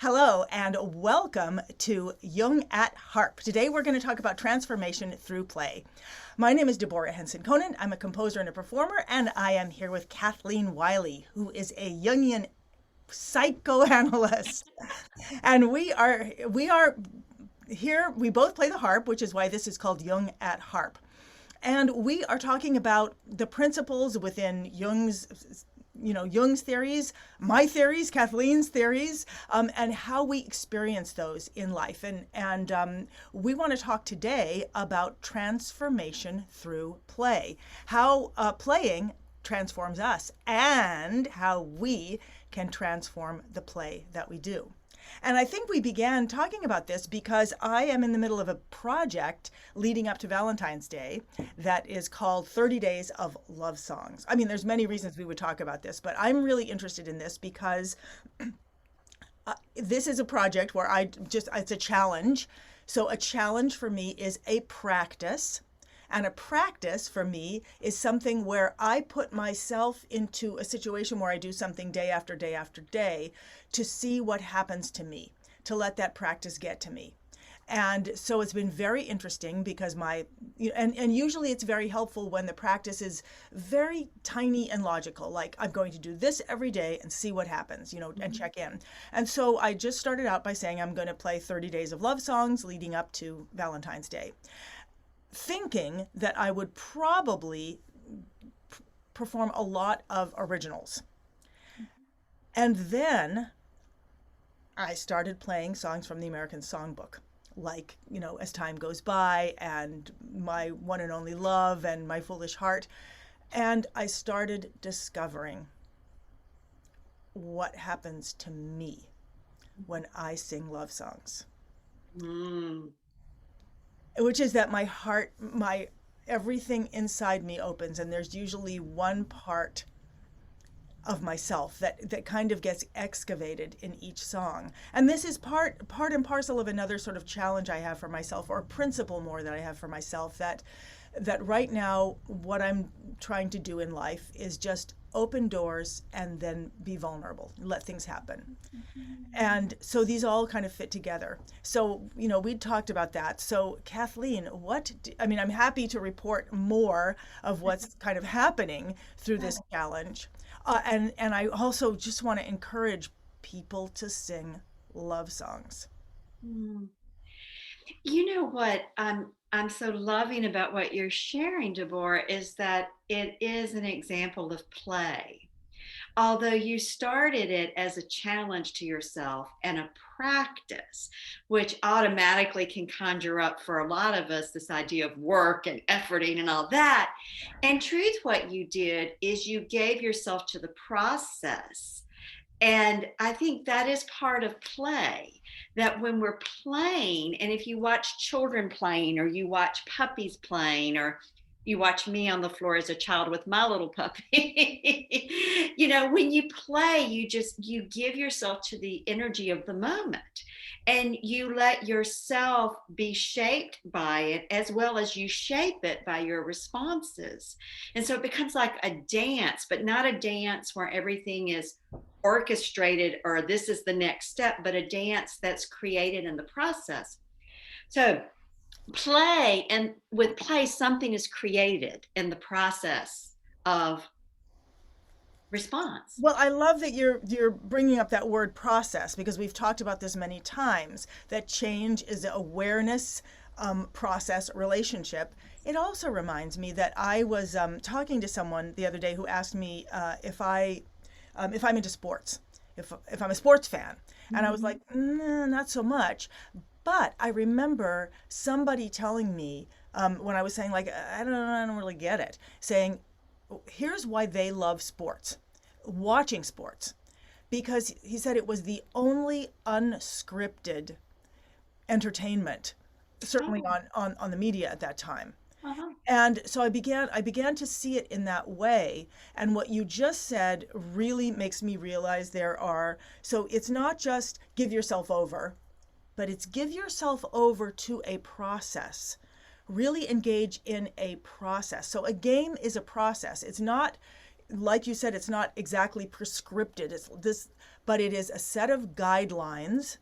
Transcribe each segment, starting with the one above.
Hello and welcome to Jung at Harp. Today we're going to talk about transformation through play. My name is Deborah Henson-Conant. I'm a composer and a performer, and I am here with Kathleen Wiley, who is a Jungian psychoanalyst. And we are here, we both play the harp, which is why this is called Jung at Harp. And we are talking about the principles within Jung's theories, my theories, Kathleen's theories, and how we experience those in life. And we want to talk today about transformation through play, how playing transforms us, and how we can transform the play that we do. And I think we began talking about this because I am in the middle of a project leading up to Valentine's Day that is called 30 Days of Love Songs. I mean, there's many reasons we would talk about this, but I'm really interested in this because this is a project where it's a challenge. So a challenge for me is a practice. And a practice for me is something where I put myself into a situation where I do something day after day after day to see what happens to me, to let that practice get to me. And so it's been very interesting because and usually it's very helpful when the practice is very tiny and logical, like I'm going to do this every day and see what happens, and check in. And so I just started out by saying I'm going to play 30 Days of Love Songs leading up to Valentine's Day, thinking that I would probably perform a lot of originals. And then I started playing songs from the American Songbook, like, As Time Goes By and My One and Only Love and My Foolish Heart. And I started discovering what happens to me when I sing love songs. Which is that my heart, everything inside me opens, and there's usually one part of myself that kind of gets excavated in each song. And this is part and parcel of another sort of challenge I have for myself, or principle more that I have for myself, that right now what I'm trying to do in life is just open doors and then be vulnerable, let things happen. And so these all kind of fit together. So, we talked about that. So Kathleen, I'm happy to report more of what's kind of happening through this challenge. And I also just want to encourage people to sing love songs. You know what I'm so loving about what you're sharing, Deborah, is that it is an example of play. Although you started it as a challenge to yourself and a practice, which automatically can conjure up for a lot of us this idea of work and efforting and all that. In truth, what you did is you gave yourself to the process. And I think that is part of play, that when we're playing, and if you watch children playing, or you watch puppies playing, or you watch me on the floor as a child with my little puppy, when you play, you give yourself to the energy of the moment, and you let yourself be shaped by it as well as you shape it by your responses. And so it becomes like a dance, but not a dance where everything is orchestrated or this is the next step, but a dance that's created in the process. So play, and with play, something is created in the process of response. Well, I love that you're bringing up that word process, because we've talked about this many times, that change is an awareness, process, relationship. It also reminds me that I was talking to someone the other day who asked me if I'm into sports, if I'm a sports fan. And I was like, not so much. But I remember somebody telling me, when I was saying, like, I don't really get it, saying, here's why they love sports, watching sports, because he said it was the only unscripted entertainment, certainly Oh, on the media at that time. uh-huh. And so I began to see it in that way. And what you just said really makes me realize so it's not just give yourself over, but it's give yourself over to a process. Really engage in a process. So a game is a process. It's not like you said, it's not exactly prescripted. It's this, but it is a set of guidelines,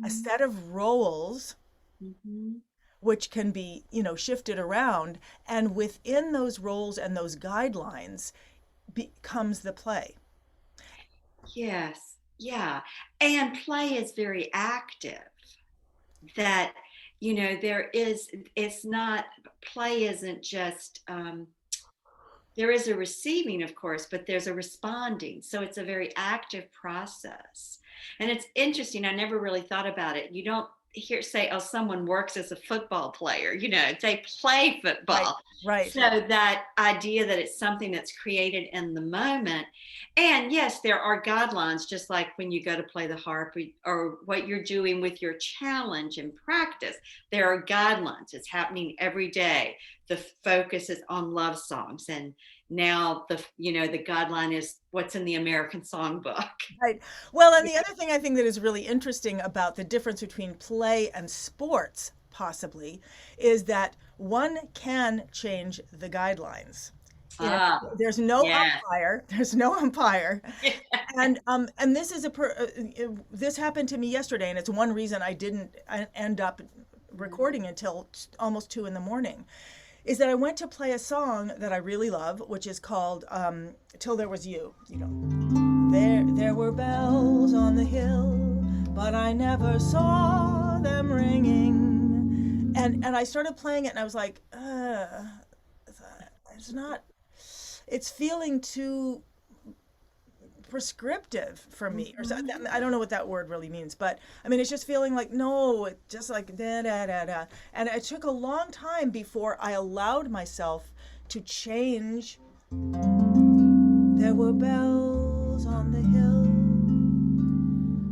a Mhm. set of roles Mhm. which can be, shifted around. And within those roles and those guidelines becomes the play. Yes. Yeah. And play is very active. That, there is, it's not, play isn't just, there is a receiving, of course, but there's a responding. So it's a very active process. And it's interesting. I never really thought about it. You don't hear say, oh, someone works as a football player, they play Right, football. right, So that idea that it's something that's created in the moment. And yes, there are guidelines, just like when you go to play the harp, or what you're doing with your challenge and practice. There are guidelines. It's happening every day. The focus is on love songs, and now the guideline is what's in the American songbook. right. Well, and the other thing I think that is really interesting about the difference between play and sports, possibly, is that one can change the guidelines. Ah, There's no yes. umpire. There's no umpire, and this is this happened to me yesterday, and it's one reason I didn't end up recording until almost 2 in the morning. Is that I went to play a song that I really love, which is called "Till There Was You." There were bells on the hill, but I never saw them ringing. And I started playing it, and I was like, it's not. It's feeling too prescriptive for me, or so. Mhm. I don't know what that word really means, but I mean, it's just feeling like no, it just like da da da da. And it took a long time before I allowed myself to change. There were bells on the hill,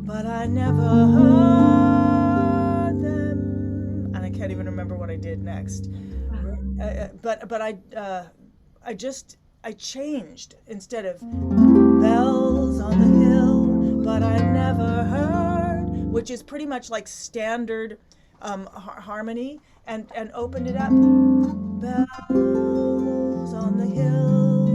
but I never heard them. And I can't even remember what I did next. But I changed instead of bells on the hill, but I never heard, which is pretty much like standard harmony, and opened it up. Bells on the hill,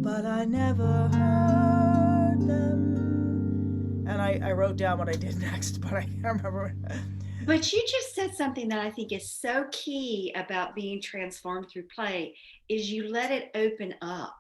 but I never heard them. And I wrote down what I did next, but I can't remember. But you just said something that I think is so key about being transformed through play is you let it open up.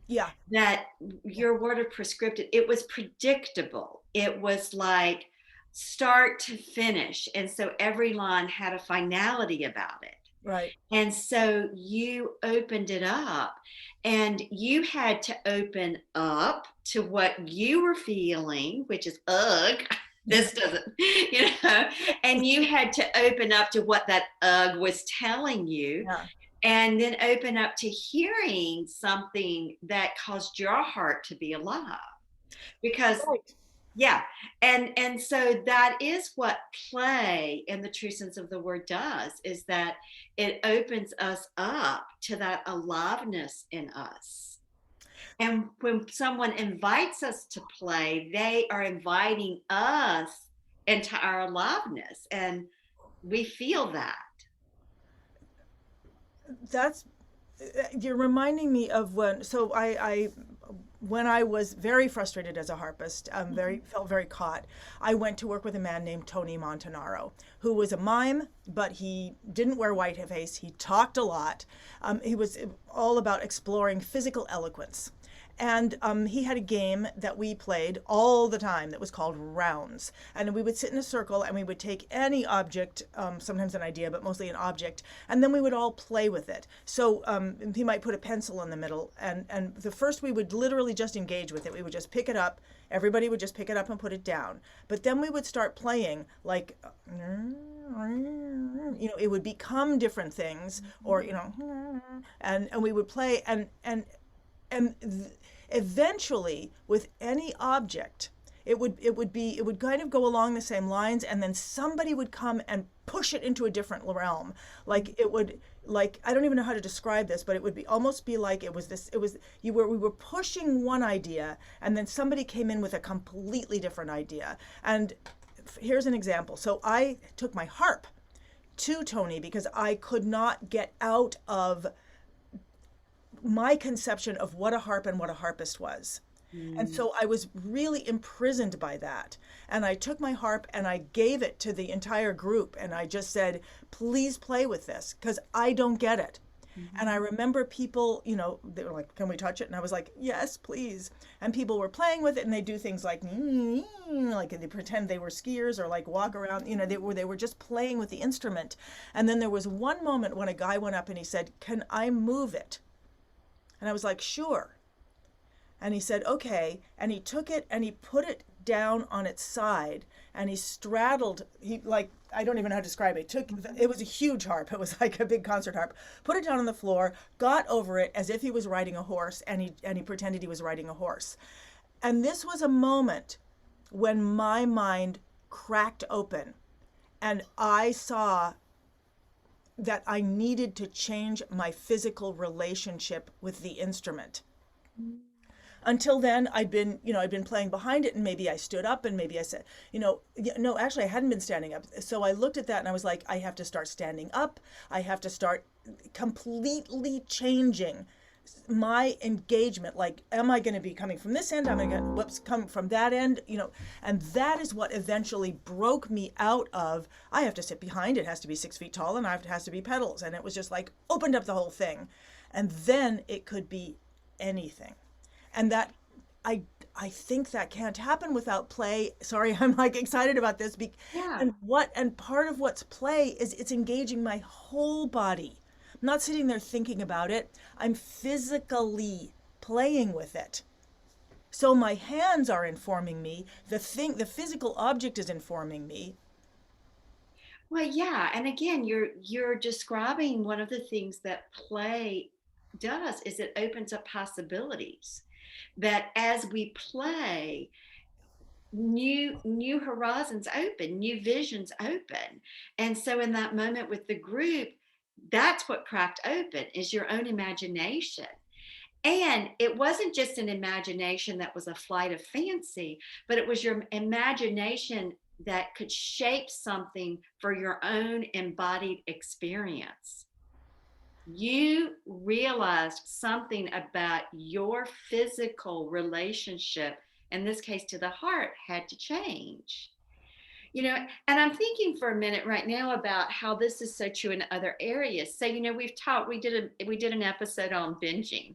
Yeah, That your word of prescriptive, it was predictable. It was like start to finish. And so every line had a finality about it. right. And so you opened it up, and you had to open up to what you were feeling, which is, ugh, this doesn't, and you had to open up to what that ugh was telling you, Yeah. and then open up to hearing something that caused your heart to be alive. Because Right. yeah, and so that is what play in the true sense of the word does, is that it opens us up to that aliveness in us. And when someone invites us to play, they are inviting us into our aliveness, and we feel that. That's you're reminding me of when I was very frustrated as a harpist, felt very caught. I went to work with a man named Tony Montanaro, who was a mime, but he didn't wear white face. He talked a lot. He was all about exploring physical eloquence. And he had a game that we played all the time that was called rounds. And we would sit in a circle and we would take any object, sometimes an idea, but mostly an object, and then we would all play with it. So he might put a pencil in the middle, and the first we would literally just engage with it. We would just pick it up. Everybody would just pick it up and put it down. But then we would start playing like, it would become different things, or, and we would play and eventually with any object it would kind of go along the same lines, and then somebody would come and push it into a different realm. Like it would, like, I don't even know how to describe this, but it would be almost be like we were pushing one idea, and then somebody came in with a completely different idea. And here's an example. So I took my harp to Tony because I could not get out of my conception of what a harp and what a harpist was. And so I was really imprisoned by that. And I took my harp and I gave it to the entire group. And I just said, please play with this because I don't get it. And I remember people, you know, they were like, can we touch it? And I was like, yes, please. And people were playing with it and they do things like they pretend they were skiers or like walk around, you know, they were just playing with the instrument. And then there was one moment when a guy went up and he said, can I move it? And I was like, sure. And he said, okay. And he took it and he put it down on its side and he straddled, I don't even know how to describe it. It was a huge harp. It was like a big concert harp. Put it down on the floor, got over it as if he was riding a horse, and he pretended he was riding a horse. And this was a moment when my mind cracked open and I saw that I needed to change my physical relationship with the instrument. Until then, I'd been playing behind it, and maybe I stood up and maybe I said, no, actually I hadn't been standing up. So I looked at that and I was like, I have to start standing up. I have to start completely changing my engagement. Like, am I going to be coming from this end? Am I going to, come from that end? And that is what eventually broke me out of, I have to sit behind, it has to be 6 feet tall, and it has to be pedals. And it was just like, opened up the whole thing. And then it could be anything. And that, I think that can't happen without play. Sorry, I'm like excited about this. Yeah. And part of what's play is it's engaging my whole body. I'm not sitting there thinking about it. I'm physically playing with it. So my hands are informing me. The physical object is informing me. Well, yeah. And again, you're describing one of the things that play does is it opens up possibilities. That as we play, new horizons open, new visions open. And so in that moment with the group, that's what cracked open is your own imagination. And it wasn't just an imagination that was a flight of fancy, but it was your imagination that could shape something for your own embodied experience. You realized something about your physical relationship, in this case to the heart, had to change. And I'm thinking for a minute right now about how this is so true in other areas. So, we did an episode on binging.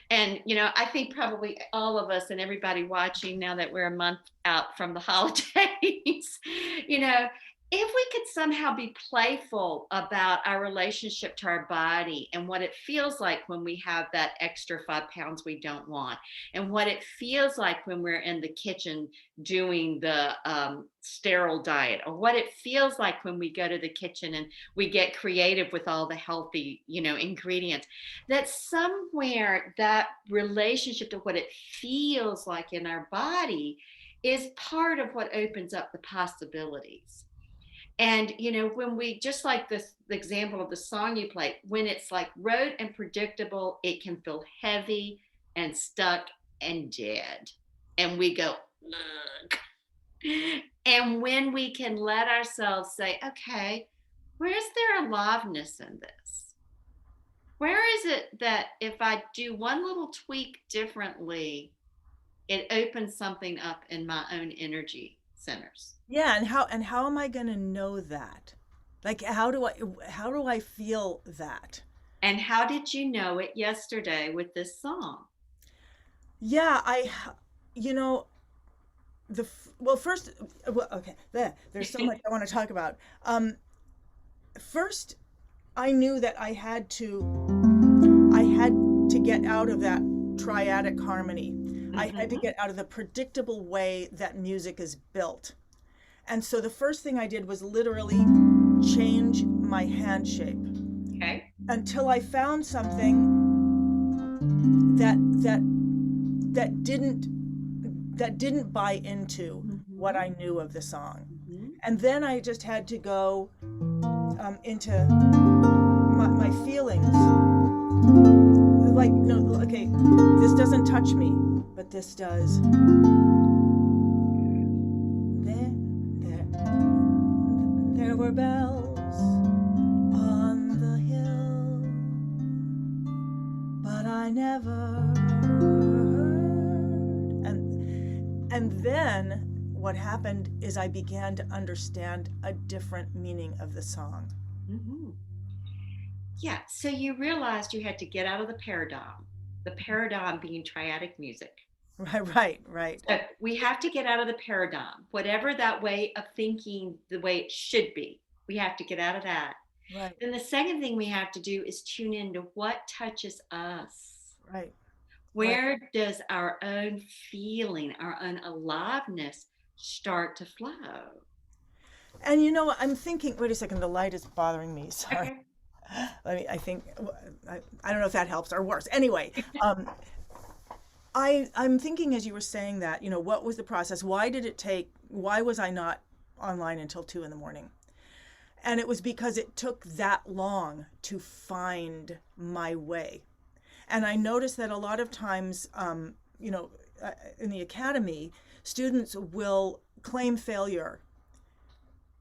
And, I think probably all of us and everybody watching now that we're a month out from the holidays, if we could somehow be playful about our relationship to our body and what it feels like when we have that extra 5 pounds we don't want, and what it feels like when we're in the kitchen doing the sterile diet, or what it feels like when we go to the kitchen and we get creative with all the healthy, ingredients, that somewhere that relationship to what it feels like in our body is part of what opens up the possibilities. And, when we, just like the example of the song you played, when it's like rote and predictable, it can feel heavy and stuck and dead. And we go, ugh. And when we can let ourselves say, okay, where's there aliveness in this? Where is it that if I do one little tweak differently, it opens something up in my own energy centers? Yeah, and how am I going to know that? Like, how do I feel that? And how did you know it yesterday with this song? Yeah, first, okay, there's so much I want to talk about. First, I knew that I had to get out of that triadic harmony. I had to get out of the predictable way that music is built. And so the first thing I did was literally change my hand shape. Okay. Until I found something that didn't buy into what I knew of the song. And then I just had to go into my feelings. Like, no, okay, this doesn't touch me, but this does. There were bells on the hill, but I never never heard. And then what happened is I began to understand a different meaning of the song. Mm-hmm. Yeah. So you realized you had to get out of the paradigm being triadic music. Right. So we have to get out of the paradigm, whatever that way of thinking, the way it should be. We have to get out of that. Right, Then the second thing we have to do is tune into what touches us. right, right. Where does our own feeling, our own aliveness start to flow? And I'm thinking, wait a second, the light is bothering me. Sorry. Okay. I think, I don't know if that helps or worse. Anyway, I'm thinking as you were saying that, what was the process? Why was I not online until 2 in the morning? And it was because it took that long to find my way. And I noticed that a lot of times, in the academy, students will claim failure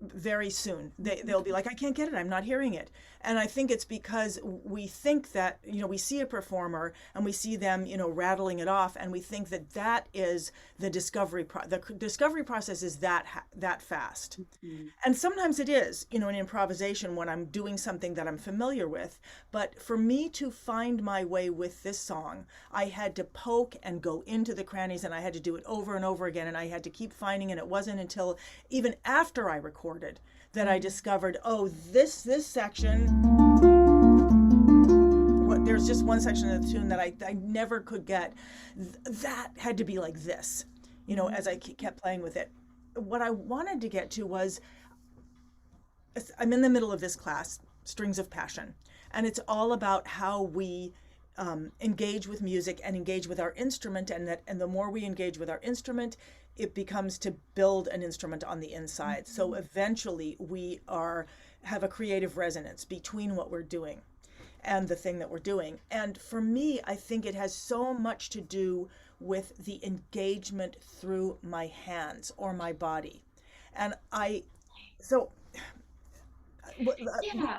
very soon. They'll be like, I can't get it, I'm not hearing it. And I think it's because we think that, we see a performer and we see them, rattling it off, and we think that that is the discovery process is that fast. Mm-hmm. And sometimes it is, in improvisation when I'm doing something that I'm familiar with. But for me to find my way with this song, I had to poke and go into the crannies, and I had to do it over and over again, and I had to keep finding, and it wasn't until even after I recorded that I discovered, oh, this section, there's just one section of the tune that I never could get. That had to be like this, as I kept playing with it. What I wanted to get to was, I'm in the middle of this class, Strings of Passion, and it's all about how we engage with music and engage with our instrument, and the more we engage with our instrument, it becomes to build an instrument on the inside. Mm-hmm. So eventually we have a creative resonance between what we're doing and the thing that we're doing. And for me, I think it has so much to do with the engagement through my hands or my body. And Yeah,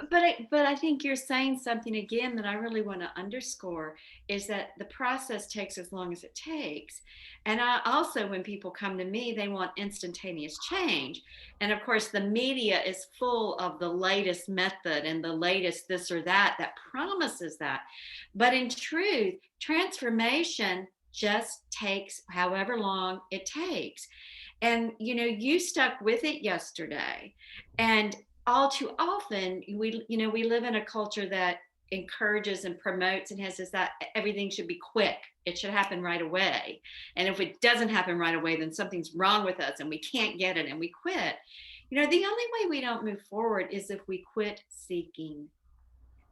but I think you're saying something again that I really want to underscore is that the process takes as long as it takes. And I also, when people come to me, they want instantaneous change. And of course, the media is full of the latest method and the latest this or that promises that. But in truth, transformation just takes however long it takes. And you stuck with it yesterday. And all too often we live in a culture that encourages and promotes and has this that everything should be quick, it should happen right away, and if it doesn't happen right away, then something's wrong with us and we can't get it and we quit. The only way we don't move forward is if we quit seeking.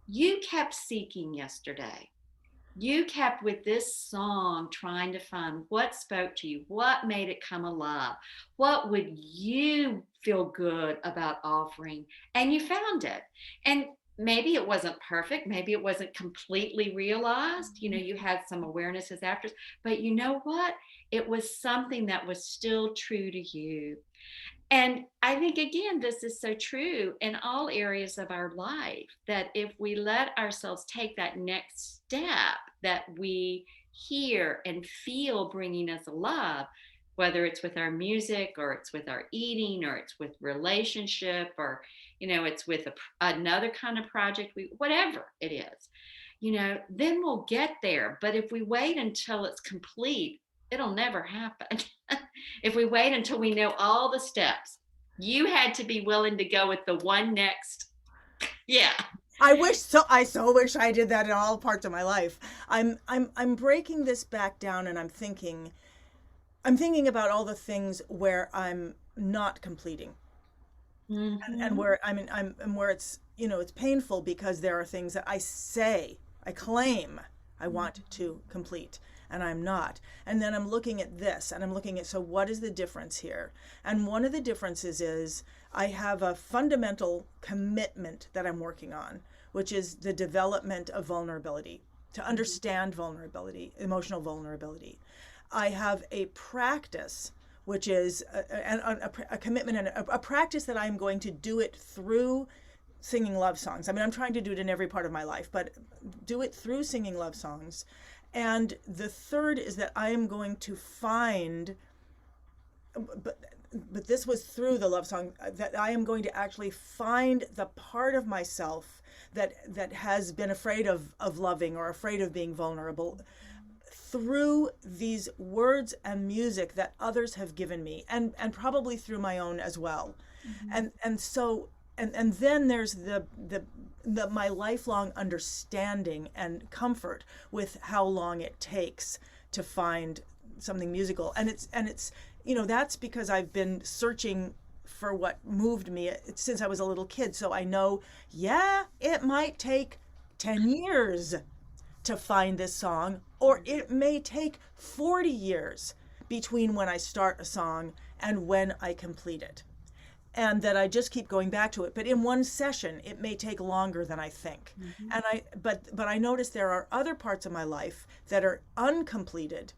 You kept seeking yesterday. You kept with this song trying to find what spoke to you, what made it come alive, what would you feel good about offering, and you found it. And maybe it wasn't perfect, maybe it wasn't completely realized, you had some awarenesses after, but you know what? It was something that was still true to you. And I think, again, this is so true in all areas of our life, that if we let ourselves take that next step that we hear and feel bringing us alive, whether it's with our music or it's with our eating or it's with relationship or, it's with another kind of project, whatever it is, then we'll get there. But if we wait until it's complete, it'll never happen. If we wait until we know all the steps, you had to be willing to go with the one next. Yeah. I so wish I did that in all parts of my life. I'm breaking this back down, and I'm thinking about all the things where I'm not completing. Mm-hmm. And where where it's it's painful because there are things that I claim I want to complete, and I'm not. And then I'm looking at this, and I'm looking at, so what is the difference here? And one of the differences is I have a fundamental commitment that I'm working on, which is the development of vulnerability, to understand vulnerability, emotional vulnerability. I have a practice, which is a commitment and a practice that I'm going to do it through singing love songs. I mean, I'm trying to do it in every part of my life, but do it through singing love songs. And the third is that I am going to find, but this was through the love song, that I am going to actually find the part of myself that has been afraid of loving or afraid of being vulnerable through these words and music that others have given me, and probably through my own as well. And then there's the my lifelong understanding and comfort with how long it takes to find something musical. And it's that's because I've been searching for what moved me since I was a little kid. So I know, it might take 10 years to find this song, or it may take 40 years between when I start a song and when I complete it. And that I just keep going back to it. But in one session, it may take longer than I think. And but I notice there are other parts of my life that are uncompleted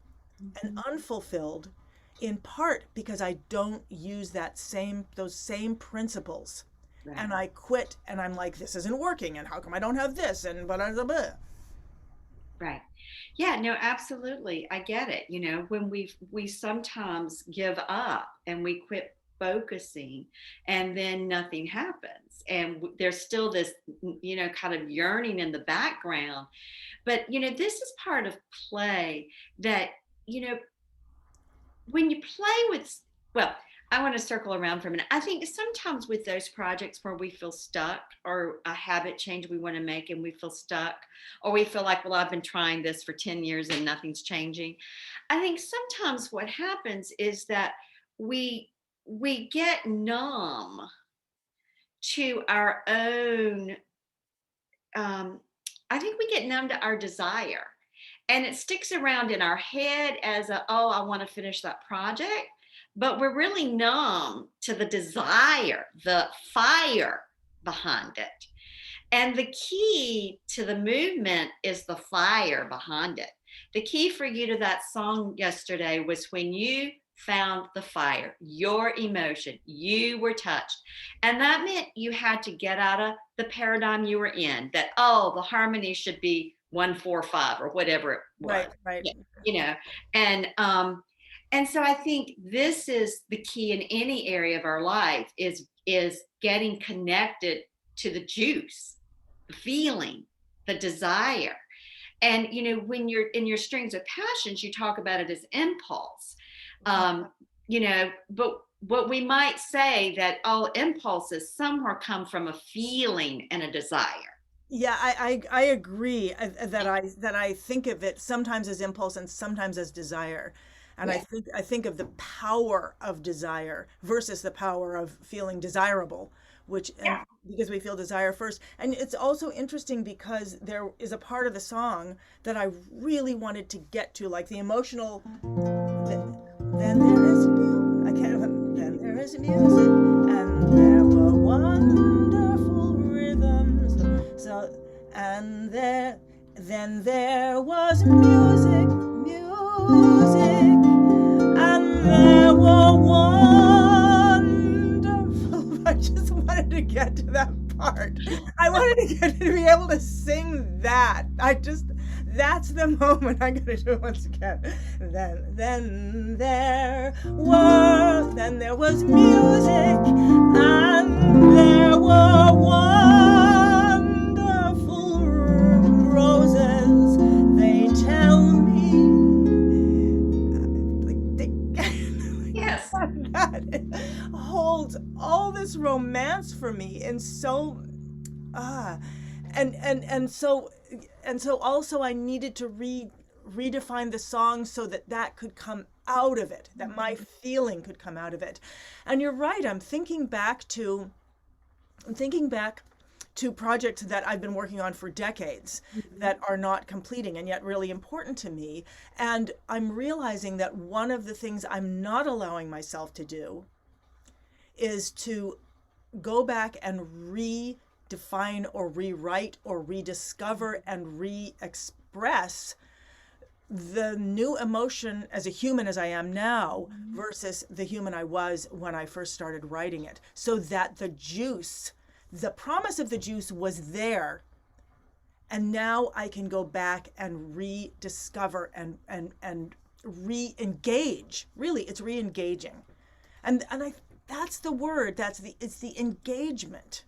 and unfulfilled, in part because I don't use those same principles. Right. And I quit, and I'm like, this isn't working, and how come I don't have this, and blah, blah, blah. Right. Yeah, no, absolutely. I get it. When we sometimes give up and we quit focusing, and then nothing happens, and there's still this kind of yearning in the background. But this is part of play, that when you play with, well, I want to circle around for a minute. I think sometimes with those projects where we feel stuck, or a habit change we want to make and we feel stuck, or we feel like, well, I've been trying this for 10 years and nothing's changing. I think sometimes what happens is that we get numb to our own, I think we get numb to our desire, and it sticks around in our head as I want to finish that project, but we're really numb to the desire, the fire behind it. And the key to the movement is the fire behind it. The key for you to that song yesterday was when you found the fire, your emotion, you were touched. And that meant you had to get out of the paradigm you were in, that, the harmony should be 1-4-5 or whatever it was. Right. And so I think this is the key in any area of our life, is getting connected to the juice, the feeling, the desire. And, when you're in your strings of passions, you talk about it as impulse. But what we might say that all impulses somewhere come from a feeling and a desire. Yeah, I agree that I think of it sometimes as impulse and sometimes as desire. And Yeah. I think of the power of desire versus the power of feeling desirable, Yeah. because we feel desire first. And it's also interesting because there is a part of the song that I really wanted to get to, like the emotional. Then there is music. I can't remember. Then there is music, and there were wonderful rhythms. So, then there was music, and there were wonderful. I just wanted to get to that part. I wanted to get to be able to sing that. That's the moment. I'm gonna do it once again. Then there was music, and there were wonderful roses. They tell me, Yes. that holds all this romance for me, and so and so also I needed to redefine the song so that could come out of it, that my feeling could come out of it. And you're right, I'm thinking back to projects that I've been working on for decades that are not completing and yet really important to me. And I'm realizing that one of the things I'm not allowing myself to do is to go back and redefine or rewrite or rediscover and re-express the new emotion as a human as I am now versus the human I was when I first started writing it, so that the juice the promise of the juice was there, and now I can go back and rediscover and re-engage. Really, it's re-engaging. And I that's the word. It's the engagement.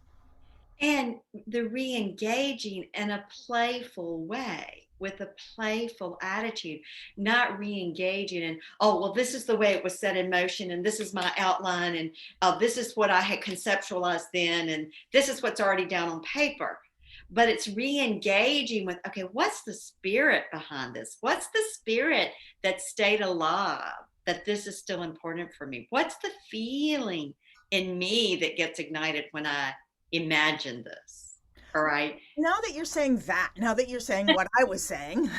And the re-engaging in a playful way with a playful attitude, not re-engaging and, oh, well, this is the way it was set in motion, and this is my outline, and this is what I had conceptualized then, and this is what's already down on paper. But it's re-engaging with, okay, what's the spirit behind this? What's the spirit that stayed alive, that this is still important for me? What's the feeling in me that gets ignited when I imagine this? All right. Now that you're saying what I was saying,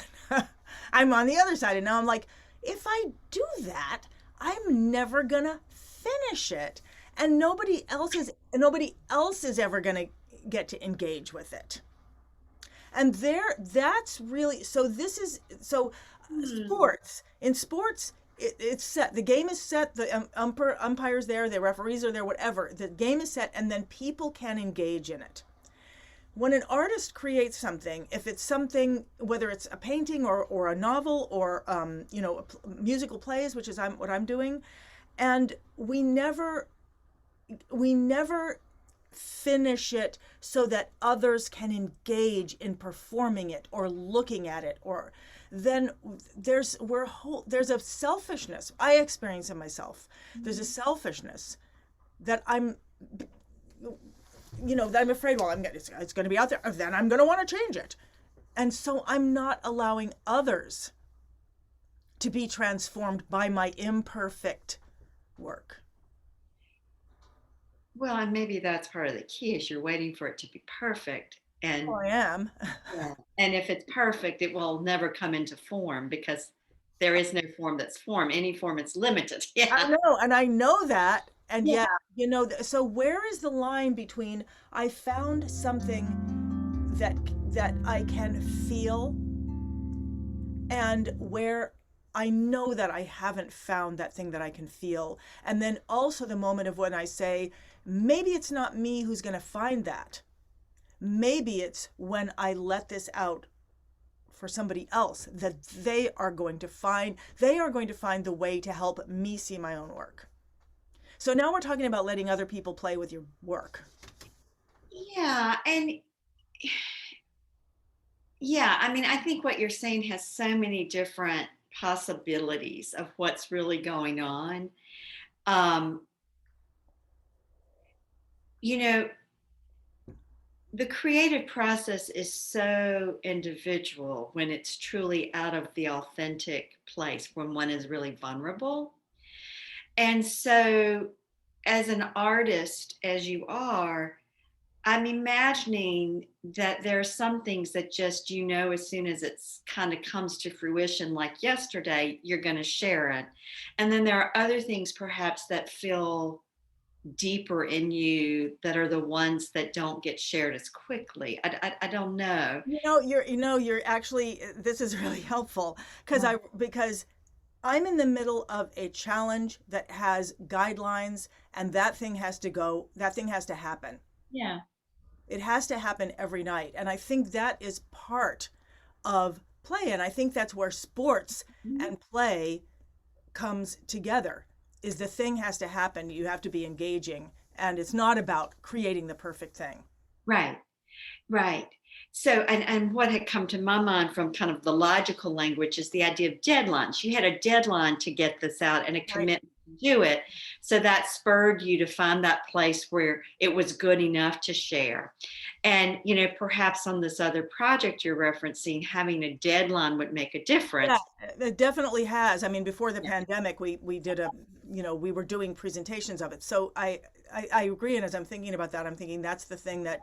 I'm on the other side, and now I'm like, if I do that, I'm never gonna finish it, and nobody else is ever gonna get to engage with it. And that's really, so this is so sports in sports. It's set. The game is set. The umpires there. The referees are there. Whatever. The game is set, and then people can engage in it. When an artist creates something, if it's something, whether it's a painting or a novel or musical plays, which is what I'm doing, and we never finish it so that others can engage in performing it or looking at it, or then there's a selfishness I experience in myself. There's a selfishness that that I'm afraid, well, it's going to be out there, then I'm going to want to change it. And so I'm not allowing others to be transformed by my imperfect work. Well, and maybe that's part of the key is you're waiting for it to be perfect. And Oh, I am. yeah. And if it's perfect, it will never come into form because there is no form that's form. Any form is limited. I Yeah. know, and I know that. And Yeah. yet, so where is the line between I found something that I can feel, and where I know that I haven't found that thing that I can feel? And then also the moment of when I say, maybe it's not me who's going to find that. Maybe it's when I let this out for somebody else that they are going to find the way to help me see my own work. So now we're talking about letting other people play with your work. Yeah. And yeah, I mean, I think what you're saying has so many different possibilities of what's really going on. Um, you know, the creative process is so individual when it's truly out of the authentic place, when one is really vulnerable. And so, as an artist, as you are, I'm imagining that there are some things that just, as soon as it's kind of comes to fruition, like yesterday, you're going to share it. And then there are other things perhaps that feel deeper in you that are the ones that don't get shared as quickly. I don't know. You're actually, this is really helpful because I'm in the middle of a challenge that has guidelines, and that thing has to happen. Yeah. It has to happen every night. And I think that is part of play. And I think that's where sports Mhm. and play comes together, is the thing has to happen. You have to be engaging. And it's not about creating the perfect thing. Right. Right. So, and what had come to my mind from kind of the logical language is the idea of deadlines. You had a deadline to get this out and a Right. commitment to do it. So that spurred you to find that place where it was good enough to share. And, perhaps on this other project you're referencing, having a deadline would make a Yeah, difference. it definitely has. I mean, before the pandemic, we did we were doing presentations of it. So I agree. And as I'm thinking about that, I'm thinking that's the thing that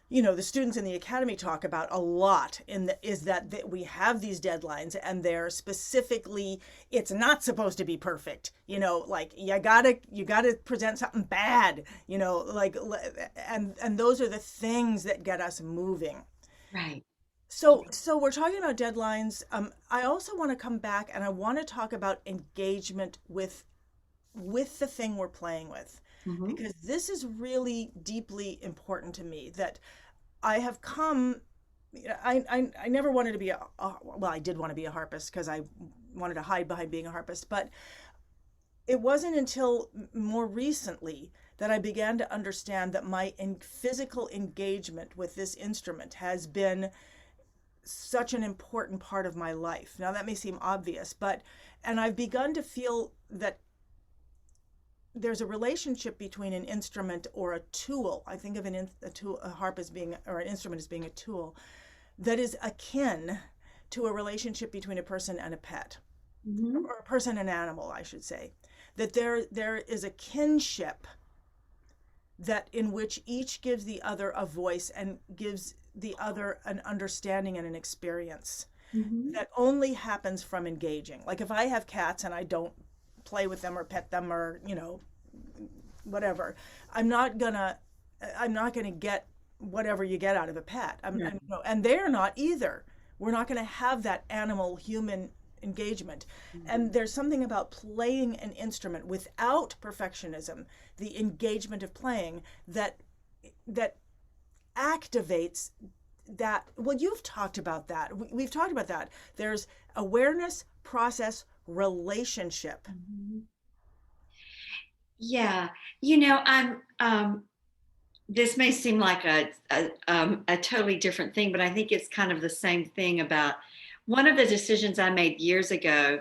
the students in the academy talk about a lot, is that we have these deadlines, and they're specifically, it's not supposed to be perfect, like you gotta present something bad, like, and those are the things that get us moving. Right. So we're talking about deadlines. I also want to come back, and I want to talk about engagement with with the thing we're playing with, Mm-hmm. because this is really deeply important to me. That I have come, I never wanted to be well, I did want to be a harpist because I wanted to hide behind being a harpist, but it wasn't until more recently that I began to understand that my physical engagement with this instrument has been such an important part of my life. Now, that may seem obvious, and I've begun to feel that there's a relationship between an instrument or a tool. I think of a harp as being, or an instrument as being a tool that is akin to a relationship between a person and a pet, Mm-hmm. or a person and animal, I should say. That there is a kinship that in which each gives the other a voice and gives the other an understanding and an experience Mm-hmm. that only happens from engaging. Like if I have cats and I don't play with them or pet them or, whatever, I'm not gonna get whatever you get out of a pet. Yeah. And they're not either. We're not gonna have that animal human engagement. And there's something about playing an instrument without perfectionism, the engagement of playing, that activates that. Well, you've talked about that. We've talked about that. There's awareness, process, relationship. Mm-hmm. Yeah, this may seem like a totally different thing, but I think it's kind of the same thing. About one of the decisions I made years ago,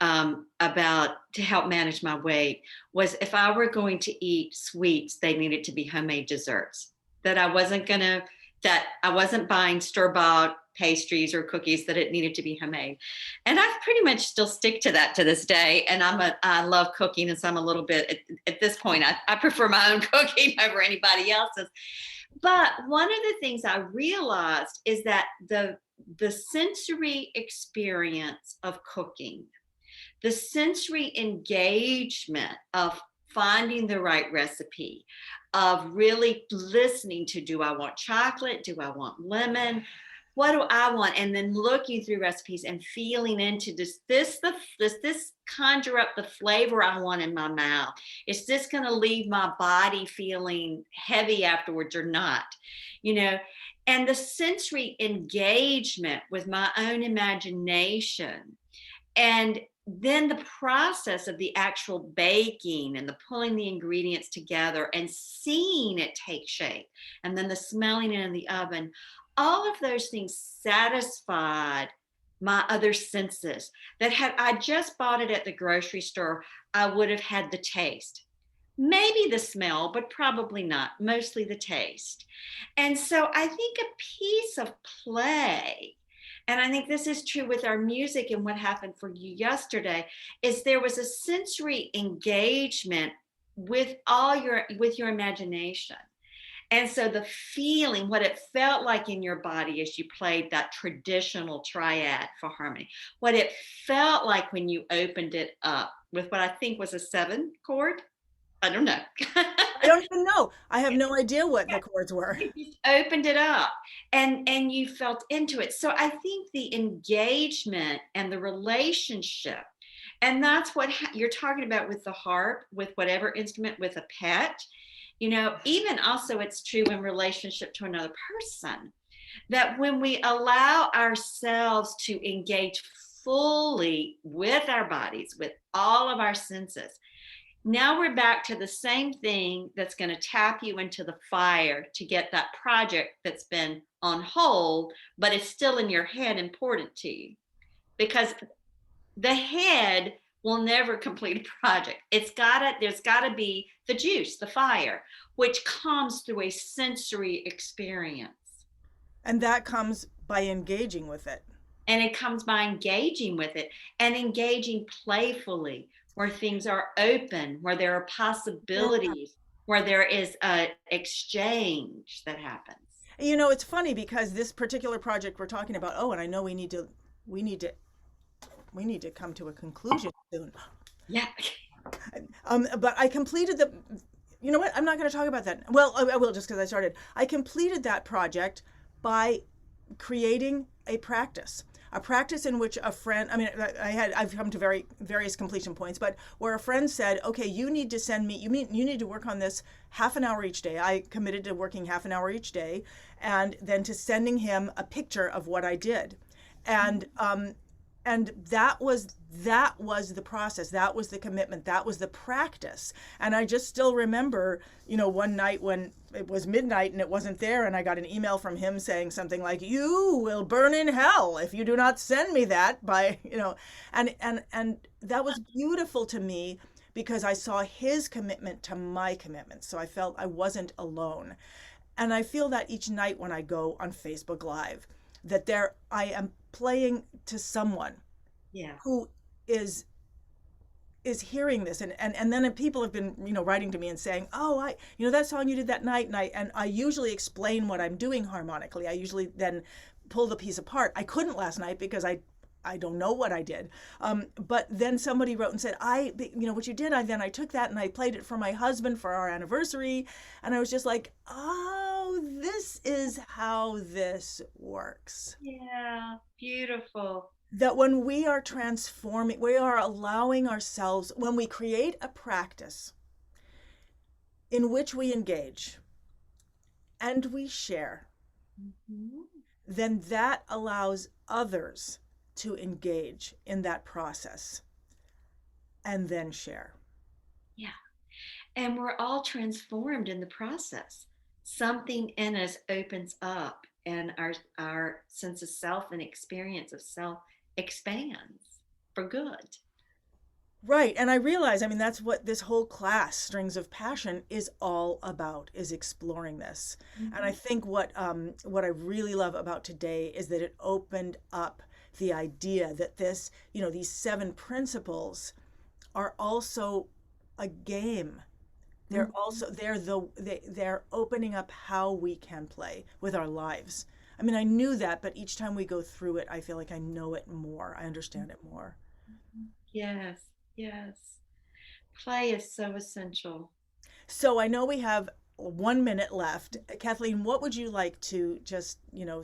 about to help manage my weight, was if I were going to eat sweets, they needed to be homemade desserts. That I wasn't buying store-bought pastries or cookies, that it needed to be homemade. And I pretty much still stick to that to this day. And I love cooking. And so I'm a little bit, at this point, I prefer my own cooking over anybody else's. But one of the things I realized is that the sensory experience of cooking, the sensory engagement of finding the right recipe, of really listening to, do I want chocolate? Do I want lemon? What do I want? And then looking through recipes and feeling into, does this conjure up the flavor I want in my mouth? Is this going to leave my body feeling heavy afterwards or not? And the sensory engagement with my own imagination, and then the process of the actual baking and the pulling the ingredients together and seeing it take shape, and then the smelling it in the oven, all of those things satisfied my other senses, that had I just bought it at the grocery store, I would have had the taste, maybe the smell, but probably not, mostly the taste. And so I think a piece of play, and I think this is true with our music and what happened for you yesterday, is there was a sensory engagement with your imagination. And so the feeling, what it felt like in your body as you played that traditional triad for harmony, what it felt like when you opened it up with what I think was a 7 chord. I don't know. I don't even know. I have no idea what the chords were. You just opened it up and you felt into it. So I think the engagement and the relationship, and that's what you're talking about with the harp, with whatever instrument, with a pet, even also it's true in relationship to another person, that when we allow ourselves to engage fully with our bodies, with all of our senses, now we're back to the same thing that's going to tap you into the fire to get that project that's been on hold, but it's still in your head important to you. Because the head will never complete a project. There's gotta be the juice, the fire, which comes through a sensory experience. And that comes by engaging with it. And it comes by engaging with it and engaging playfully, where things are open, where there are possibilities, where there is an exchange that happens. It's funny because this particular project we're talking about, and I know we need to come to a conclusion soon. Yeah. But I completed you know what? I'm not going to talk about that. Well, I will, just because I started. I completed that project by creating a practice. A practice in which a friend, I mean, I've come to various completion points, but where a friend said, okay, you need to send me, you need to work on this half an hour each day. I committed to working half an hour each day, and then to sending him a picture of what I did. And that was the process, that was the commitment, that was the practice. And I just still remember, one night when it was midnight and it wasn't there, and I got an email from him saying something like, you will burn in hell if you do not send me that by, and that was beautiful to me, because I saw his commitment to my commitment, so I felt I wasn't alone. And I feel that each night when I go on Facebook Live, that there I am playing to someone Yeah. who is hearing this, and then people have been writing to me and saying, oh, that song you did that night, and I usually explain what I'm doing harmonically. I usually then pull the piece apart. I couldn't last night because I don't know what I did. But then somebody wrote and said, what you did, I took that and I played it for my husband for our anniversary. And I was just like, oh, this is how this works. Yeah, beautiful. That when we are transforming, we are allowing ourselves, when we create a practice in which we engage and we share, then that allows others to engage in that process and then share. Yeah. And we're all transformed in the process. Something in us opens up, and our sense of self and experience of self expands for good. Right. And I realize, that's what this whole class, Strings of Passion, is all about, is exploring this. And I think what I really love about today is that it opened up the idea that these 7 principles are also a game. They're also they're opening up how we can play with our lives. I knew that, but each time we go through it, I feel like I know it more. I understand it more. Yes, yes. Play is so essential. So I know we have 1 minute left. Kathleen, what would you like to just,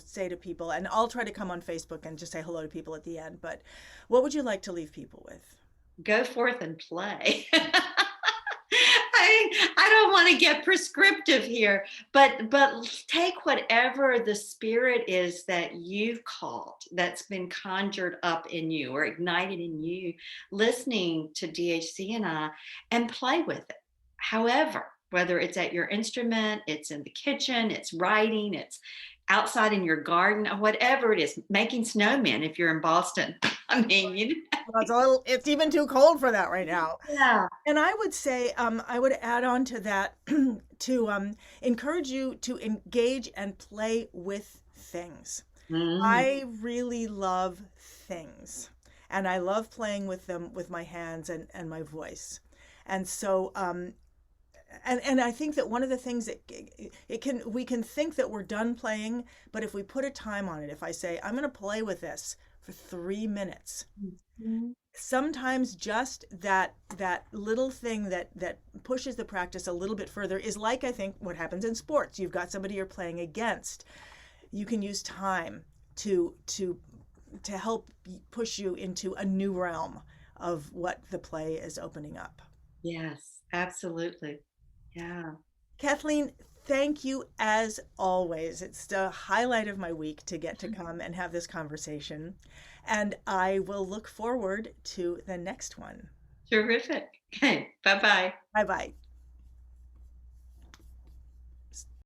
say to people? And I'll try to come on Facebook and just say hello to people at the end, but what would you like to leave people with? Go forth and play. I don't want to get prescriptive here, but take whatever the spirit is that you've caught, that's been conjured up in you or ignited in you, listening to DHC and play with it. However, whether it's at your instrument, it's in the kitchen, it's writing, it's outside in your garden, whatever it is, making snowmen if you're in Boston. It's even too cold for that right now. Yeah. And I would say, I would add on to that to encourage you to engage and play with things. I really love things, and I love playing with them with my hands and my voice. And so, and I think that one of the things that we can think that we're done playing, but if we put a time on it, if I say, I'm going to play with this for 3 minutes, sometimes just that little thing that pushes the practice a little bit further is like, I think, what happens in sports. You've got somebody you're playing against. You can use time to help push you into a new realm of what the play is opening up. Yes, absolutely. Yeah. Kathleen, thank you as always. It's the highlight of my week to get to come and have this conversation. And I will look forward to the next one. Terrific. Okay. Bye-bye. Bye-bye.